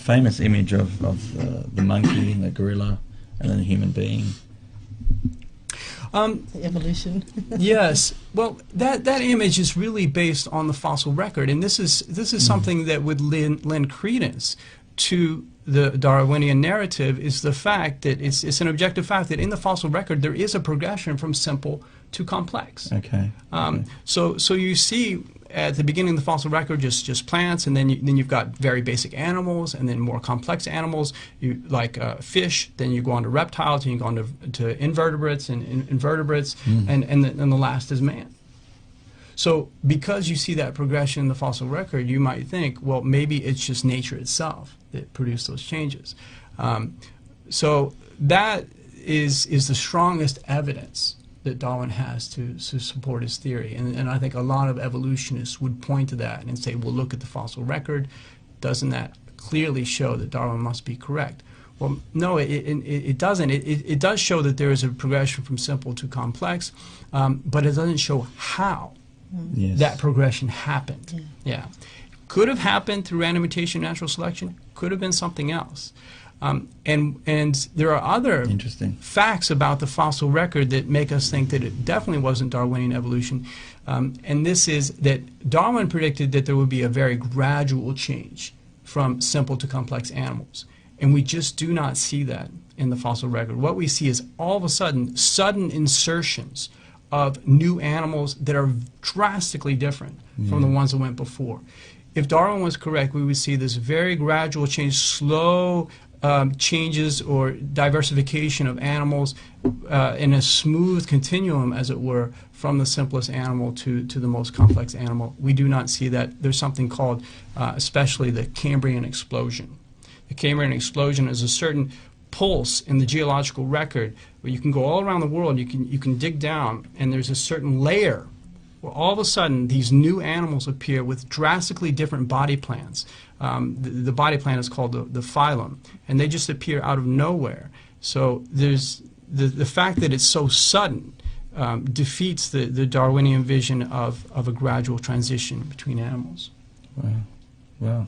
famous image of the monkey, the gorilla, and then the human being. Evolution. Yes. Well, that image is really based on the fossil record, and this is something that would lend credence to the Darwinian narrative. Is the fact that it's an objective fact that in the fossil record there is a progression from simple to complex. Okay. So you see at the beginning of the fossil record just plants, and then you've got very basic animals, and then more complex animals, like fish. Then you go on to reptiles, and you go on to invertebrates and invertebrates, and the last is man. So because you see that progression in the fossil record, you might think, well, maybe it's just nature itself that produced those changes. So that is the strongest evidence that Darwin has to support his theory. And I think a lot of evolutionists would point to that and say, well, look at the fossil record. Doesn't that clearly show that Darwin must be correct? Well, no, it doesn't. It does show that there is a progression from simple to complex, but it doesn't show how that progression happened. Yeah. Could have happened through random mutation, natural selection. Could have been something else. And there are other facts about the fossil record that make us think that it definitely wasn't Darwinian evolution. And this is that Darwin predicted that there would be a very gradual change from simple to complex animals. And we just do not see that in the fossil record. What we see is all of a sudden insertions of new animals that are drastically different from the ones that went before. If Darwin was correct, we would see this very gradual change, slow changes or diversification of animals in a smooth continuum, as it were, from the simplest animal to the most complex animal. We do not see that. There's something called, especially the Cambrian explosion. The Cambrian explosion is a certain pulse in the geological record where you can go all around the world, you can dig down, and there's a certain layer where all of a sudden these new animals appear with drastically different body plans. The body plan is called the filium, and they just appear out of nowhere. So there's the fact that it's so sudden defeats the Darwinian vision of a gradual transition between animals. Wow. Wow.